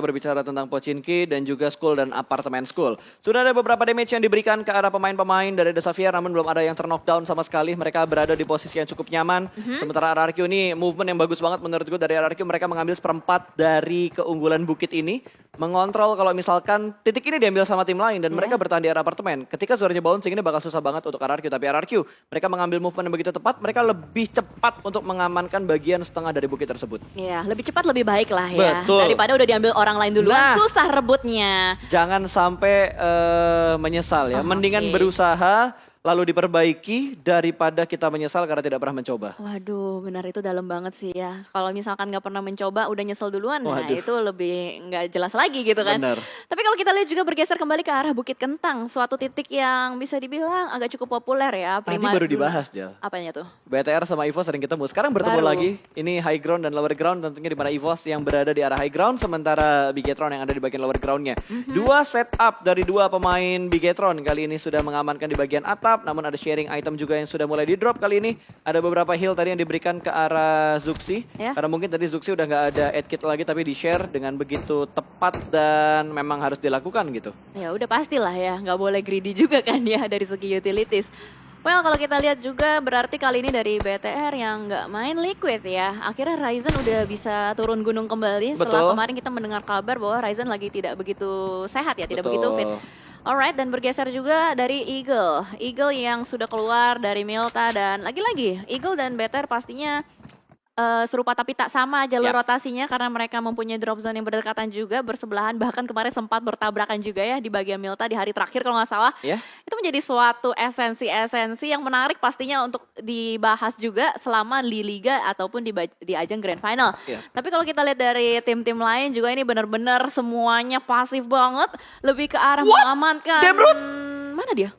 berbicara tentang Pochinki dan juga School dan Apartemen School. Sudah ada beberapa damage yang diberikan ke arah pemain-pemain dari The Xavier, namun belum ada yang terknockdown sama sekali. Mereka berada di posisi yang cukup nyaman. Sementara RRQ ini movement yang bagus banget menurut gue dari RRQ. Mereka mengambil seperempat dari keunggulan bukit ini. Mengontrol kalau misalkan titik ini diambil sama tim lain dan mereka bertahan di arah apartemen. Ketika suaranya bouncing ini bakal susah banget untuk RRQ. Tapi RRQ mereka mengambil movement yang begitu tepat. Mereka lebih cepat untuk mengamankan bagian setengah dari bukit tersebut. Ya, lebih cepat lebih baik lah ya. Betul. Daripada udah diambil orang lain duluan, Nah, susah rebutnya. jangan sampai menyesal ya. Mendingan oke. berusaha lalu diperbaiki daripada kita menyesal karena tidak pernah mencoba. Waduh, benar itu dalam banget sih ya. Kalau misalkan nggak pernah mencoba, udah nyesel duluan, nah Waduh. itu lebih nggak jelas lagi gitu kan. Bener. Tapi kalau kita lihat juga bergeser kembali ke arah Bukit Kentang, suatu titik yang bisa dibilang agak cukup populer ya. Tadi Prima baru dulu. dibahas, Jal. Apanya tuh? BTR sama EVOS sering ketemu. Sekarang bertemu Baru. lagi. Ini high ground dan lower ground. Tentunya di mana EVOS yang berada di arah high ground. Sementara Bigetron yang ada di bagian lower groundnya. Dua setup dari dua pemain Bigetron. Kali ini sudah mengamankan di bagian atap. Namun ada sharing item juga yang sudah mulai di drop kali ini. Ada beberapa heal tadi yang diberikan ke arah Zuxi. Ya. Karena mungkin tadi Zuxi udah nggak ada add kit lagi. Tapi di share dengan begitu tepat dan memang harus dilakukan gitu. Ya udah pastilah ya, nggak boleh greedy juga kan ya dari segi utilities. Well, kalau kita lihat juga berarti kali ini dari BTR yang nggak main Liquid ya. Akhirnya Ryzen udah bisa turun gunung kembali setelah Betul. kemarin kita mendengar kabar bahwa Ryzen lagi tidak begitu sehat ya, tidak Betul. begitu fit. Alright, dan bergeser juga dari Eagle. Eagle yang sudah keluar dari Milta dan lagi-lagi Eagle dan BTR pastinya serupa tapi tak sama jalur Ya. rotasinya karena mereka mempunyai drop zone yang berdekatan juga, bersebelahan, bahkan kemarin sempat bertabrakan juga ya di bagian Milta di hari terakhir kalau nggak salah. Ya. Itu menjadi suatu esensi-esensi yang menarik pastinya untuk dibahas juga selama di Liga ataupun di ajang Grand Final. Ya. Tapi kalau kita lihat dari tim-tim lain juga ini benar-benar semuanya pasif banget, lebih ke arah mengamankan. Demrut? Mana dia?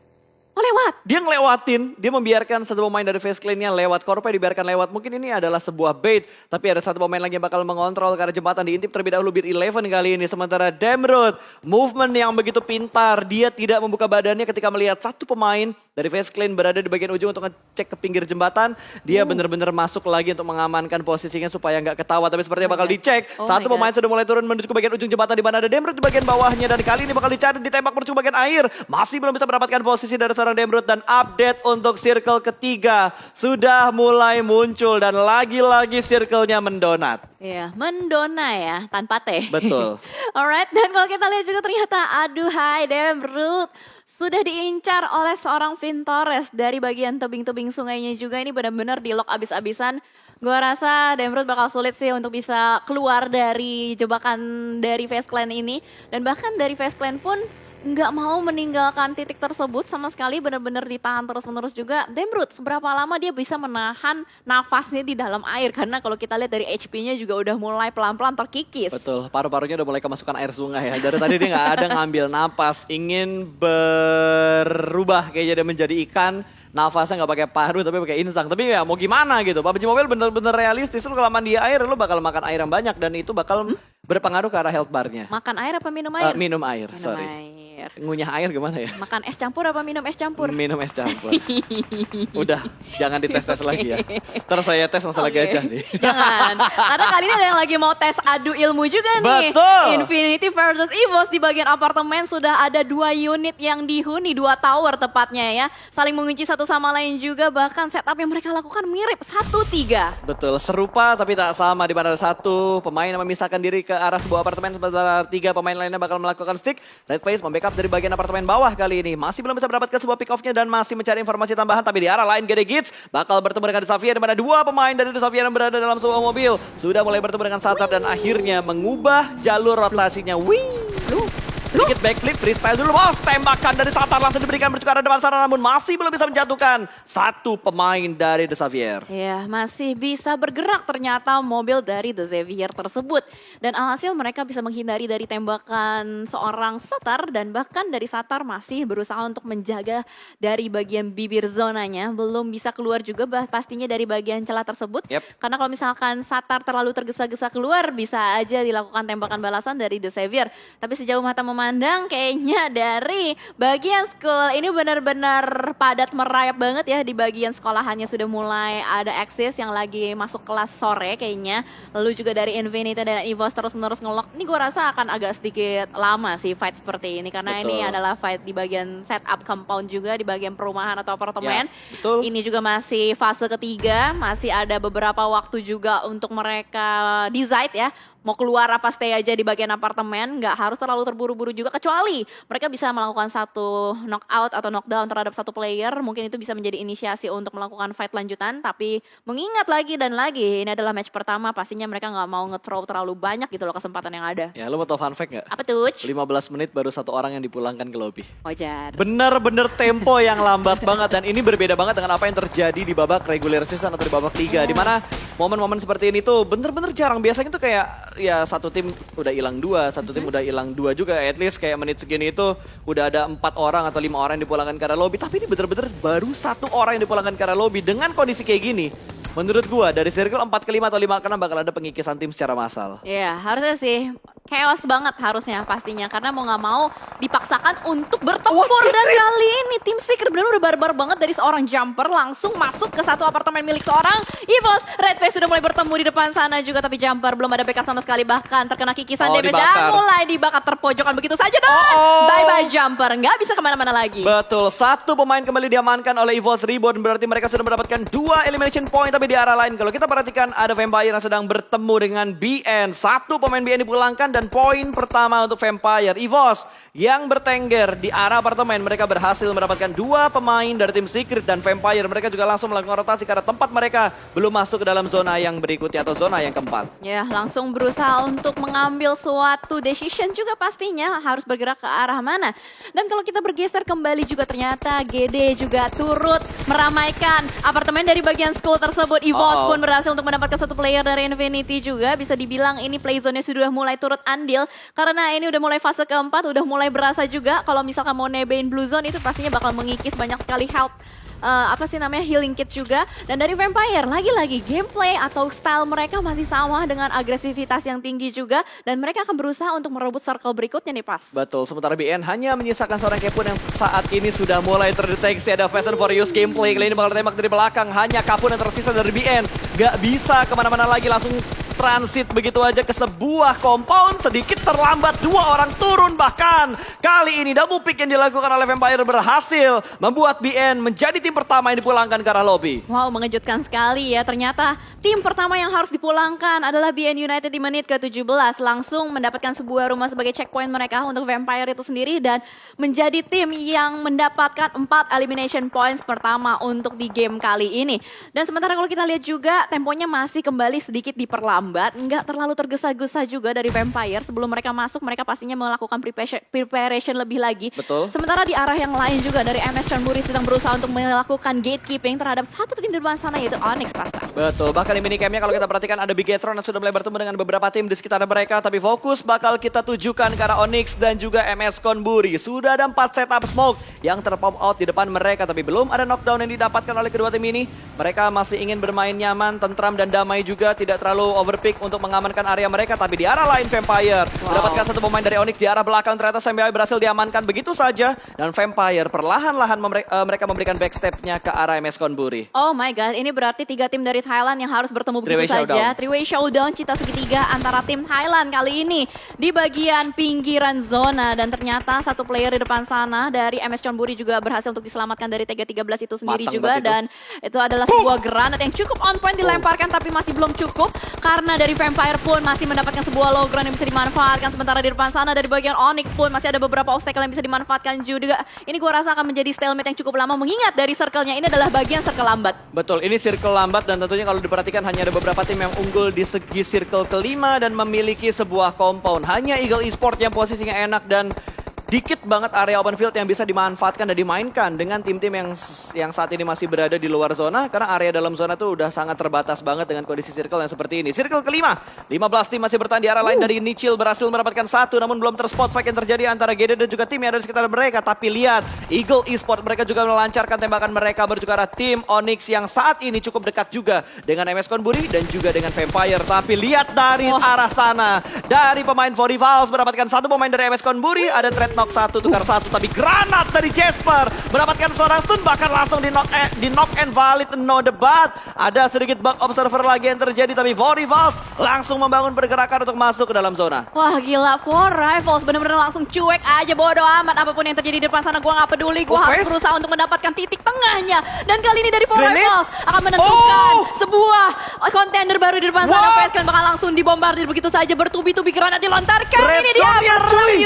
Oh lewat. Dia ngelewatin, dia membiarkan satu pemain dari face clan-nya lewat, Korpe dibiarkan lewat. Mungkin ini adalah sebuah bait, tapi ada satu pemain lagi yang bakal mengontrol ke arah jembatan, diintip terlebih dahulu Beat 11 kali ini. Sementara Demrut, movement yang begitu pintar, dia tidak membuka badannya ketika melihat satu pemain dari face clan berada di bagian ujung untuk ngecek ke pinggir jembatan. Dia benar-benar masuk lagi untuk mengamankan posisinya supaya nggak ketawa, tapi sepertinya bakal dicek. Oh Satu my pemain sudah mulai turun menuju ke bagian ujung jembatan di mana ada Demrut di bagian bawahnya, dan kali ini bakal dicari, ditembak menuju ke bagian air. Masih belum bisa mendapatkan posisi dari seorang Demrut, dan update untuk circle ketiga sudah mulai muncul dan lagi-lagi circle-nya mendonat. Iya, mendona ya, tanpa teh. Betul. Alright, dan kalau kita lihat juga ternyata aduhai Demrut sudah diincar oleh seorang Vintores dari bagian tebing-tebing sungainya juga. Ini benar-benar di lock abis-abisan. Gua rasa Demrut bakal sulit sih untuk bisa keluar dari jebakan dari Face Clan ini. Dan bahkan dari Face Clan pun nggak mau meninggalkan titik tersebut sama sekali, benar-benar ditahan terus-menerus juga. Demrut, seberapa lama dia bisa menahan nafasnya di dalam air? Karena kalau kita lihat dari HP-nya juga udah mulai pelan-pelan terkikis. Betul, paru-parunya udah mulai kemasukan air sungai ya. Dari tadi dia nggak ada ngambil napas, ingin berubah kayaknya dia menjadi ikan. Nafasnya nggak pakai paru tapi pakai insang. Tapi ya mau gimana gitu. PUBG Mobile bener-bener realistis. Lu kelamaan di air lu bakal makan air yang banyak dan itu bakal berpengaruh ke arah health bar-nya. Makan air apa minum air? Minum air, Minum sorry. air. Ngunyah air gimana ya? Makan es campur apa minum es campur? Minum es campur. Udah, jangan dites-tes lagi ya. Terus saya tes masalah Oke. gajah nih. Jangan. Karena kali ini ada yang lagi mau tes adu ilmu juga nih. Betul. Infinity versus EVOS di bagian apartemen sudah ada 2 unit yang dihuni, 2 tower tepatnya ya. Saling mengunci satu sama lain juga, bahkan setup yang mereka lakukan mirip 1-3. Betul, serupa tapi tak sama, di mana ada satu pemain yang memisahkan diri ke arah sebuah apartemen, sementara 3 pemain lainnya bakal melakukan stick. Red Face membackup dari bagian apartemen bawah kali ini. Masih belum bisa mendapatkan sebuah pick off-nya dan masih mencari informasi tambahan, tapi di arah lain Gede Gits bakal bertemu dengan The Xavier, di mana 2 pemain dari The Xavier yang berada dalam sebuah mobil sudah mulai bertemu dengan Satar dan akhirnya mengubah jalur rotasinya. Wih! Sedikit backflip, freestyle dulu bos, tembakan dari Satar langsung diberikan menuju ke arah depan sana, namun masih belum bisa menjatuhkan satu pemain dari The Xavier. Ya, masih bisa bergerak ternyata mobil dari The Xavier tersebut. Dan alhasil mereka bisa menghindari dari tembakan seorang Satar, dan bahkan dari Satar masih berusaha untuk menjaga dari bagian bibir zonanya. Belum bisa keluar juga pastinya dari bagian celah tersebut. Yep. Karena kalau misalkan Satar terlalu tergesa-gesa keluar, bisa aja dilakukan tembakan balasan dari The Xavier. Tapi sejauh mata memandang memandang kayaknya dari bagian school ini benar-benar padat merayap banget ya. Di bagian sekolahannya sudah mulai ada Axis yang lagi masuk kelas sore kayaknya. Lalu juga dari Infinity dan EVOS terus-menerus ngelok. Ini gue rasa akan agak sedikit lama sih fight seperti ini. Karena Betul. ini adalah fight di bagian setup compound juga, di bagian perumahan atau apartemen. Ya, betul. Ini juga masih fase ketiga, masih ada beberapa waktu juga untuk mereka decide ya. Mau keluar apa stay aja di bagian apartemen, nggak harus terlalu terburu-buru juga, kecuali mereka bisa melakukan satu knockout atau knockdown terhadap satu player, mungkin itu bisa menjadi inisiasi untuk melakukan fight lanjutan, tapi mengingat lagi dan lagi, ini adalah match pertama, pastinya mereka nggak mau nge-throw terlalu banyak gitu loh kesempatan yang ada. Ya, lu mau tau fun fact nggak? Apa tuh? 15 menit baru satu orang yang dipulangkan ke lobby. Wajar. Bener-bener tempo yang lambat banget, dan ini berbeda banget dengan apa yang terjadi di babak regular season atau di babak 3, di mana momen-momen seperti ini tuh bener-bener jarang. Biasanya tuh kayak ya satu tim udah hilang 2, satu tim udah hilang 2 juga. At least kayak menit segini itu udah ada 4 orang atau 5 orang yang dipulangkan ke arah lobby. Tapi ini bener-bener baru 1 orang yang dipulangkan ke arah lobby. Dengan kondisi kayak gini, menurut gua dari circle 4 ke 5 atau 5 ke 6 bakal ada pengikisan tim secara massal. Iya, harusnya sih chaos banget harusnya pastinya, karena mau nggak mau dipaksakan untuk bertempur. What's Dan it? kali ini tim Secret benar udah barbar banget dari seorang jumper langsung masuk ke satu apartemen milik seorang EVOS. Red Face sudah mulai bertemu di depan sana juga, tapi jumper belum ada backup sama sekali, bahkan terkena kikisan damage dan dibakar. mulai dibakar terpojokan begitu saja dan bye-bye jumper, nggak bisa kemana-mana lagi. Betul, 1 pemain kembali diamankan oleh EVOS Reborn, berarti mereka sudah mendapatkan 2 elimination point. Tapi di arah lain, kalau kita perhatikan ada Vampire yang sedang bertemu dengan BN. 1 pemain BN dipulangkan dan poin pertama untuk Vampire. EVOS yang bertengger di arah apartemen, mereka berhasil mendapatkan 2 pemain dari tim Secret, dan Vampire mereka juga langsung melakukan rotasi karena tempat mereka belum masuk ke dalam zona yang berikutnya atau zona yang keempat. Ya, langsung berusaha untuk mengambil suatu decision juga pastinya harus bergerak ke arah mana. Dan kalau kita bergeser kembali juga ternyata GD juga turut meramaikan apartemen dari bagian school tersebut. EVOS pun berhasil untuk mendapatkan 1 player dari Infinity juga. Bisa dibilang ini playzone-nya sudah mulai turut andil karena ini udah mulai fase keempat, udah mulai berasa juga kalau misalkan mau nebein Blue Zone itu pastinya bakal mengikis banyak sekali health. Healing kit juga. Dan dari Vampire lagi-lagi gameplay atau style mereka masih sama dengan agresivitas yang tinggi juga, dan mereka akan berusaha untuk merebut circle berikutnya nih pas. Betul, sementara BN hanya menyisakan seorang Kapun yang saat ini sudah mulai terdeteksi ada Fast and Furious gameplay. Kali ini bakal tembak dari belakang, hanya Kapun yang tersisa dari BN. Gak bisa kemana-mana lagi, langsung transit begitu aja ke sebuah compound. Sedikit terlambat, 2 orang turun, bahkan kali ini double pick yang dilakukan oleh Vampire berhasil membuat BN menjadi tim pertama yang dipulangkan ke arah lobby. Wow, mengejutkan sekali ya. Ternyata tim pertama yang harus dipulangkan adalah BN United di menit ke-17. Langsung mendapatkan sebuah rumah sebagai checkpoint mereka untuk Vampire itu sendiri, dan menjadi tim yang mendapatkan 4 elimination points pertama untuk di game kali ini. Dan sementara kalau kita lihat juga temponya masih kembali sedikit diperlambat. Nggak terlalu tergesa-gesa juga dari Vampire. Sebelum mereka masuk, mereka pastinya melakukan preparation lebih lagi. Betul. Sementara di arah yang lain juga dari MS Chonburi sedang berusaha untuk melakukan gatekeeping terhadap satu tim di depan sana, yaitu Onyx Pasta. Betul, bahkan di minicamnya kalau kita perhatikan ada Bigetron yang sudah mulai bertemu dengan beberapa tim di sekitar mereka. Tapi fokus bakal kita tujukan ke arah Onyx dan juga MS Chonburi. Sudah ada 4 setup smoke yang terpop out di depan mereka, tapi belum ada knockdown yang didapatkan oleh kedua tim ini. Mereka masih ingin bermain nyaman, tentram dan damai juga, tidak terlalu overpick untuk mengamankan area mereka. Tapi di arah lain Vampire mendapatkan 1 pemain dari Onyx di arah belakang, ternyata Sembai berhasil diamankan begitu saja, dan Vampire perlahan-lahan mereka memberikan backstepnya ke arah MS Chonburi. Oh my god, ini berarti 3 tim dari Thailand yang harus bertemu begitu Three-way saja. Three-way showdown, cita segitiga antara tim Thailand kali ini di bagian pinggiran zona. Dan ternyata 1 player di depan sana dari MS Chonburi juga berhasil untuk diselamatkan dari TG13 itu sendiri Matang juga. banget itu. Dan itu adalah sebuah granat yang cukup on point dilemparkan, tapi masih belum cukup. Karena dari Vampire pun masih mendapatkan sebuah low ground yang bisa dimanfaatkan. Sementara di depan sana dari bagian Onyx pun masih ada beberapa obstacle yang bisa dimanfaatkan juga. Ini gua rasa akan menjadi stalemate yang cukup lama, mengingat dari circle-nya ini adalah bagian circle lambat. Betul, ini circle lambat, dan tentunya kalau diperhatikan hanya ada beberapa tim yang unggul di segi circle kelima dan memiliki sebuah compound. Hanya Eagle Esport yang posisinya enak dan dikit banget area open field yang bisa dimanfaatkan dan dimainkan dengan tim-tim yang saat ini masih berada di luar zona. Karena area dalam zona tuh udah sangat terbatas banget dengan kondisi circle yang seperti ini. Circle kelima, 15 tim masih bertahan di arah lain dari Nichil berhasil mendapatkan satu, namun belum terspot fight yang terjadi antara GD dan juga tim yang ada di sekitar mereka. Tapi lihat, Eagle Esport mereka juga melancarkan tembakan mereka menuju ke arah tim Onyx yang saat ini cukup dekat juga dengan MS Konburi dan juga dengan Vampire. Tapi lihat dari arah sana, dari pemain Vorivals mendapatkan satu pemain dari MS Konburi, ada trade knock satu, tukar satu, tapi granat dari Jasper mendapatkan seorang stun, bahkan langsung di knock and valid, no debat. Ada sedikit bug observer lagi yang terjadi, tapi Vorivals langsung membangun pergerakan untuk masuk ke dalam zona. Wah gila, For Rivals bener-bener langsung cuek aja, bodo amat apapun yang terjadi di depan sana, gue gak peduli, gue harus berusaha untuk mendapatkan titik tengahnya. Dan kali ini dari For Rivals akan menentukan sebuah contender baru di depan sana. Faceclan bakal langsung dibombardir begitu saja, bertubi-tubi granat dilontarkan. Ini dia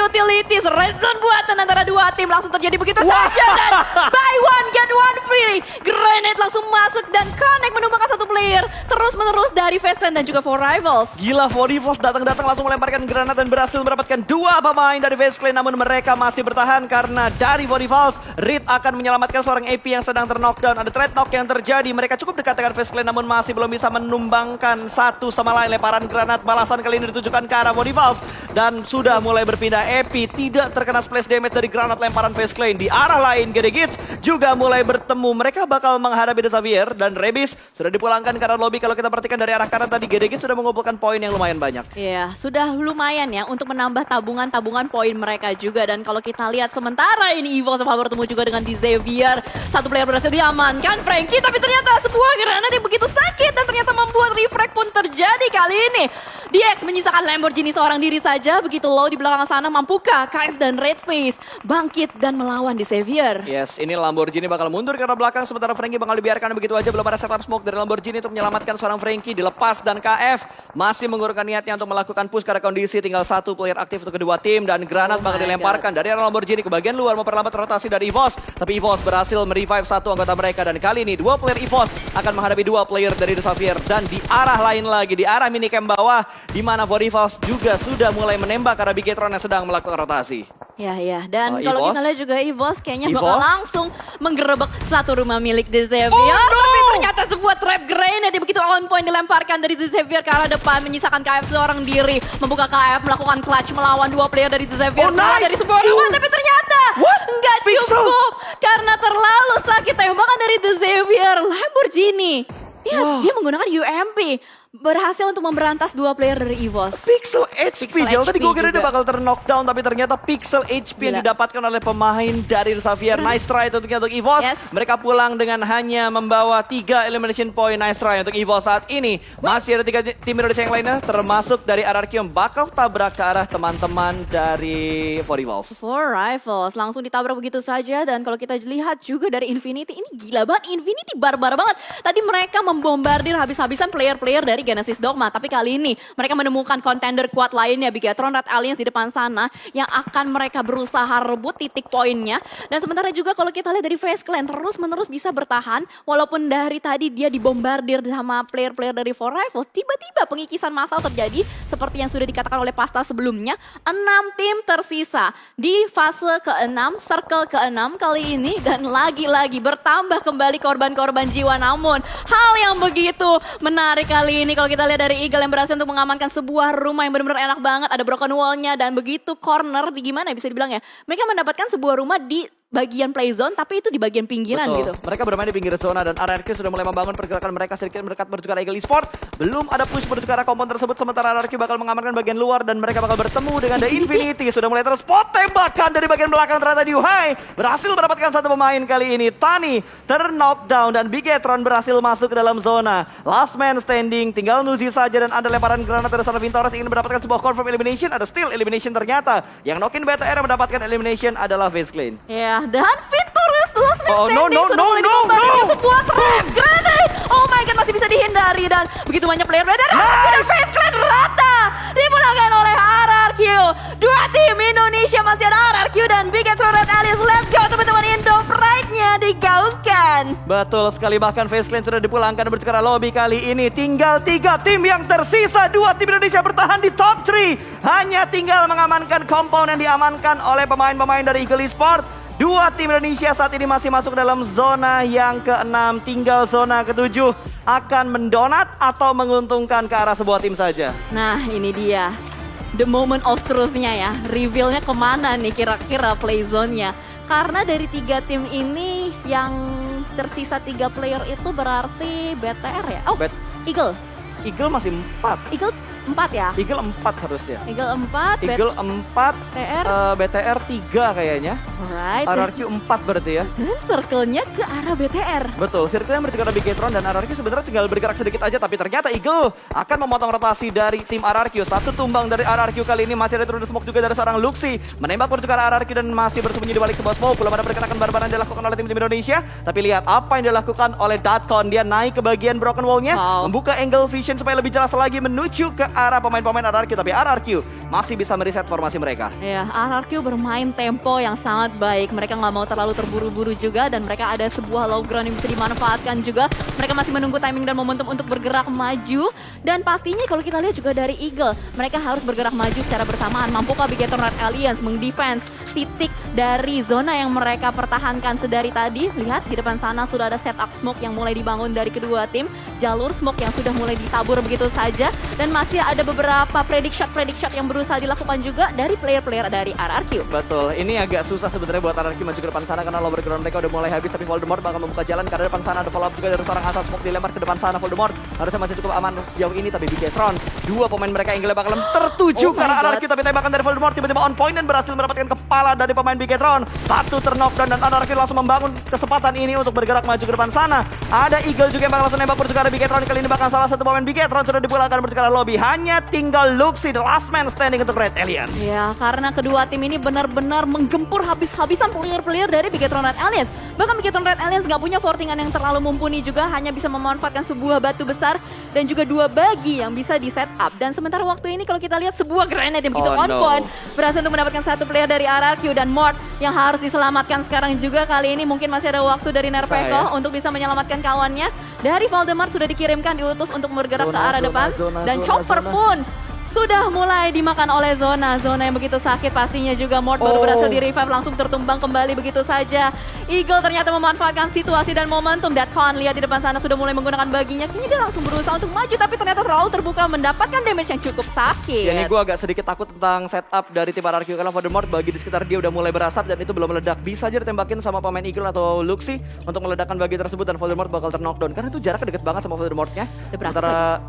utilities, red zone buatan antara dua tim langsung terjadi begitu saja. Dan buy one get one free, granat langsung masuk dan connect menumbangkan satu player terus-menerus dari Faceclan dan juga For Rivals. Gila, Vorivals datang-datang langsung melemparkan granat dan berhasil mendapatkan dua pemain dari Faceclan, namun mereka masih bertahan karena dari Vorivals, Reed akan menyelamatkan seorang AP yang sedang terknockdown. Ada trade knock yang terjadi, mereka cukup dekat dengan Faceclan namun masih belum bisa menumbangkan satu sama lain. Lemparan granat balasan kali ini ditujukan ke arah Vorivals dan sudah mulai berpindah. AP tidak terkena splash damage dari granat lemparan Faceclan. Di arah lain, GD Gits juga mulai bertemu. Mereka bakal menghadapi The Xavier dan Rebis sudah dipulangkan ke arah lobby. Kalau kita perhatikan dari arah kanan tadi, GD Gits sudah mengumpulkan poin yang lumayan banyak. Iya, sudah lumayan ya untuk menambah tabungan poin mereka juga. Dan kalau kita lihat sementara ini Evo sempat bertemu juga dengan The Xavier. Satu player berhasil diamankan, Frankie, tapi ternyata sebuah granat yang begitu sakit dan ternyata membuat refrag pun terjadi kali ini. DX menyisakan Lamborghini seorang diri saja, begitu low di belakang sana. Mampukah KF dan Redface bangkit dan melawan The Xavier? Yes, ini Lamborghini bakal mundur ke arah belakang, sementara Frankie bakal dibiarkan begitu aja. Belum ada setup smoke dari Lamborghini untuk menyelamatkan seorang Frankie, dilepas, dan KF masih mengurungkan niatnya untuk melakukan push karena kondisi tinggal satu player aktif untuk kedua tim, dan granat bakal dilemparkan dari arah Lamborghini ke bagian luar memperlambat rotasi dari EVOS. Tapi EVOS berhasil merevive satu anggota mereka, dan kali ini dua player EVOS akan menghadapi dua player dari The Xavier. Dan di arah lain lagi, di arah minicamp bawah, di mana Vorivals juga sudah mulai menembak karena Bigetron yang sedang melakukan rotasi. Ya, dan kalau kita lihat juga EVOS kayaknya bakal langsung menggerebek satu rumah milik The Xavier. Tapi ternyata sebuah trap grenade yang begitu on point dilemparkan dari The Xavier ke arah depan, menyisakan KF seorang diri. Membuka KF, melakukan clutch melawan dua player dari The Xavier. Dari sebuah rumah, tapi ternyata nggak cukup. Karena terlalu sakit tembakan dari The Xavier. Lamborghini, dia menggunakan UMP. Berhasil untuk memberantas dua player dari EVOS. Pixel HP, tadi gue kira dia bakal ter-knockdown, tapi ternyata Pixel HP yang didapatkan oleh pemain dari The Xavier. Nice try tentunya untuk EVOS. Mereka pulang dengan hanya membawa 3 elimination point. Nice try untuk EVOS saat ini. Masih ada 3 tim Indonesia yang lainnya, termasuk dari RRQ yang bakal tabrak ke arah teman-teman dari Vorivals. For Rivals langsung ditabrak begitu saja, dan kalau kita lihat juga dari Infinity, ini gila banget. Infinity barbar banget. Tadi mereka membombardir habis-habisan player-player dari Genesis Dogma, tapi kali ini mereka menemukan contender kuat lainnya, Bigetron, Red Alliance di depan sana yang akan mereka berusaha rebut titik poinnya. Dan sementara juga kalau kita lihat dari Faceclan terus-menerus bisa bertahan walaupun dari tadi dia dibombardir sama player-player dari For Rivals. Tiba-tiba pengikisan massal terjadi seperti yang sudah dikatakan oleh Pasta sebelumnya. 6 tim tersisa di fase ke-6, circle ke-6 kali ini, dan lagi-lagi bertambah kembali korban-korban jiwa. Namun hal yang begitu menarik kali ini kalau kita lihat dari Eagle yang berhasil untuk mengamankan sebuah rumah yang benar-benar enak banget. Ada broken wall-nya dan begitu corner, gimana bisa dibilang ya. Mereka mendapatkan sebuah rumah di bagian play zone, tapi itu di bagian pinggiran gitu. Mereka bermain di pinggir zona dan RRQ sudah mulai membangun pergerakan mereka sedikit mendekat menuju ke arah Eagle Esport. Belum ada push menuju ke arah kompon tersebut, sementara RRQ bakal mengamankan bagian luar dan mereka bakal bertemu dengan The Infinity. Sudah mulai terspot tembakan dari bagian belakang, ternyata Yuhai berhasil mendapatkan satu pemain kali ini. Tani ter-knockdown dan Bigetron berhasil masuk ke dalam zona. Last man standing, tinggal Nuzi saja, dan ada lemparan granat dari sana. Vintores ingin mendapatkan sebuah confirm elimination, ada still elimination ternyata. Yang knock-in BTR yang mendapatkan elimination adalah Faceclan. Dan Vintores last man standing sudah mulai dibombardir sebuah trap grenade. Oh my god, masih bisa dihindari, dan begitu banyak player dari Faceclan rata dimenangkan oleh RRQ. Dua tim Indonesia masih ada RRQ dan Bigetron Red Alliance. Let's go teman-teman, Indo Pride-nya digaungkan. Betul sekali, bahkan Face Clan sudah dipulangkan menuju ke arah lobby kali ini. Tinggal 3 tim yang tersisa, 2 tim Indonesia bertahan di top 3. Hanya tinggal mengamankan compound yang diamankan oleh pemain-pemain dari Eagle Esport. 2 tim Indonesia saat ini masih masuk dalam zona yang ke-6. Tinggal zona ke-7 akan mendonat atau menguntungkan ke arah sebuah tim saja. Nah ini dia, the moment of truth-nya ya. Reveal-nya kemana nih kira-kira play zone-nya. Karena dari 3 tim ini yang tersisa 3 player itu berarti BTR ya? Oh, Eagle. Eagle masih 4. Eagle 4 ya? Eagle 4 harusnya. Eagle 4, Eagle 4, BTR 3 kayaknya. Alright. RRQ 4 berarti ya. Dan circle-nya ke arah BTR. Betul, circle-nya berarti ke arah Bigetron dan RRQ sebenarnya tinggal bergerak sedikit aja, tapi ternyata Eagle akan memotong rotasi dari tim RRQ. 1 tumbang dari RRQ kali ini, masih ada turun smoke juga dari seorang Luxi. Menembak menuju ke arah RRQ dan masih bersembunyi di balik sebuah smoke. Belum ada pergerakan barbaran yang dilakukan oleh tim Indonesia. Tapi lihat apa yang dilakukan oleh Datcon. Dia naik ke bagian broken wall-nya, membuka angle vision supaya lebih jelas lagi menuju ke arah pemain-pemain RRQ. Tapi RRQ masih bisa mereset formasi mereka. Ya, RRQ bermain tempo yang sangat baik. Mereka nggak mau terlalu terburu-buru juga dan mereka ada sebuah low ground yang bisa dimanfaatkan juga. Mereka masih menunggu timing dan momentum untuk bergerak maju. Dan pastinya kalau kita lihat juga dari Eagle, mereka harus bergerak maju secara bersamaan. Mampukah Bigetron Red Alliance mendefense titik dari zona yang mereka pertahankan sedari tadi? Lihat di depan sana sudah ada setup smoke yang mulai dibangun dari kedua tim. Jalur smoke yang sudah mulai ditabur begitu saja. Dan masih ada beberapa predict shot yang berusaha dilakukan juga dari player-player dari RRQ. Betul, ini agak susah sebenarnya buat RRQ maju ke depan sana karena lower ground mereka udah mulai habis, tapi Voldemort bakal membuka jalan karena depan sana ada follow up juga dari seorang asal smoke dilempar ke depan sana. Voldemort harusnya masih cukup aman jauh ini, tapi Bigetron 2 pemain mereka yang bakal tertuju ke arah RRQ, tapi tembakan dari Voldemort tiba-tiba on point dan berhasil mendapatkan kepala dari pemain Bigetron. 1 terknockdown dan RRQ langsung membangun kesempatan ini untuk bergerak maju ke depan sana. Ada Eagle juga yang bakal langsung nembak menuju ke arah Bigetron. Kali ini bahkan salah satu pemain Bigetron sudah dipulangkan menuju ke arah lobby. Hanya tinggal Luxi, the last man standing untuk Red Alliance. Ya, karena kedua tim ini benar-benar menggempur habis-habisan player-player dari Bigetron Red Alliance. Bahkan Bigetron Red Alliance nggak punya fortingan yang terlalu mumpuni juga, hanya bisa memanfaatkan sebuah batu besar dan juga 2 bagi yang bisa di set up. Dan sementara waktu ini kalau kita lihat sebuah grenade yang begitu on point berhasil untuk mendapatkan 1 player dari RRQ dan Mort yang harus diselamatkan sekarang juga. Kali ini mungkin masih ada waktu dari Nerpeko untuk bisa menyelamatkan kawannya. Dari Voldemort sudah dikirimkan, diutus untuk bergerak ke arah depan. Dan Chopper pun sudah mulai dimakan oleh zona yang begitu sakit. Pastinya juga Mort baru berhasil di revive, langsung tertumbang kembali begitu saja. Eagle ternyata memanfaatkan situasi dan momentum. Datcon lihat di depan sana sudah mulai menggunakan baginya. Kini dia langsung berusaha untuk maju, tapi ternyata terlalu terbuka, mendapatkan damage yang cukup sakit. Ya, ini gue agak sedikit takut tentang setup dari tim RRQ karena Voldemort bagi di sekitar dia udah mulai berasap dan itu belum meledak. Bisa aja ditembakin sama pemain Eagle atau Luxi untuk meledakkan bagi tersebut dan Voldemort bakal terknockdown karena itu jaraknya deket banget sama Voldemortnya.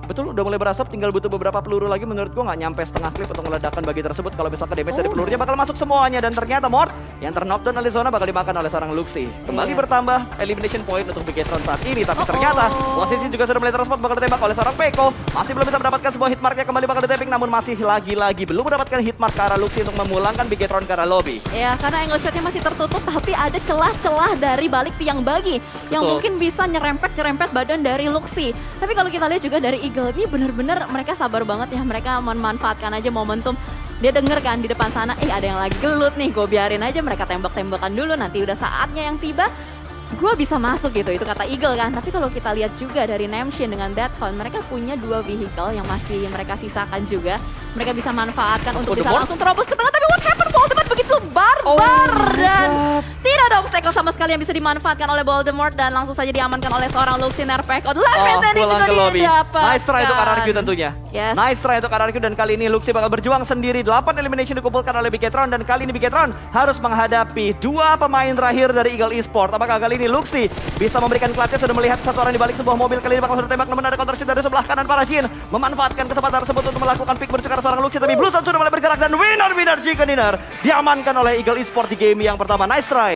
Betul, udah mulai berasap, tinggal butuh beberapa peluru lagi. Menurut gue nggak nyampe setengah klip untuk meledakkan bagi tersebut. Kalau misalkan damage dari pelurunya bakal masuk semuanya dan ternyata Mort yang terknockdown oleh zona bakal dimakan oleh seorang Luxi. Kembali bertambah elimination point untuk Bigetron saat ini, tapi ternyata posisi juga sudah mulai terspot, bakal ditembak oleh seorang Peko. Masih belum bisa mendapatkan sebuah hitmark yang kembali bakal ditapping, namun masih lagi-lagi belum mendapatkan hitmark ke arah Luxi untuk memulangkan Bigetron ke arah lobby. Ya, karena angle shotnya masih tertutup, tapi ada celah-celah dari balik tiang bagi yang mungkin bisa nyerempet badan dari Luxi. Tapi kalau kita lihat juga dari Eagle ini benar-benar mereka sabar banget ya, mereka memanfaatkan aja momentum. Dia denger kan di depan sana, ada yang lagi gelut nih, gue biarin aja mereka tembak-tembakan dulu, nanti udah saatnya yang tiba gue bisa masuk gitu, itu kata Eagle kan. Tapi kalau kita lihat juga dari Namshin dengan Datcon, mereka punya 2 vehicle yang masih mereka sisakan juga. Mereka bisa manfaatkan untuk bisa langsung terobos ke tengah, tapi what happened? Voldemort begitu barbar dan tidak ada obstacle sama sekali yang bisa dimanfaatkan oleh Voldemort dan langsung saja diamankan oleh seorang Luxi Nerpeko. Tadi juga didapatkan. Nice try untuk RRQ tentunya. Nice try untuk RRQ dan kali ini Luxi bakal berjuang sendiri. 8 elimination dikumpulkan oleh Bigetron dan kali ini Bigetron harus menghadapi 2 pemain terakhir dari Eagle Esport. Apakah kali ini Luxi bisa memberikan clutch? Sudah melihat satu orang di balik sebuah mobil, kali ini bakal sudah tembak, namun ada counter shoot dari sebelah kanan. Para Jin memanfaatkan kesempatan tersebut untuk melakukan pick menuju ke seorang Luxi, tapi Bluesun sudah mulai bergerak dan winner chicken dinner diamankan oleh Eagle Esport di game yang pertama. Nice try.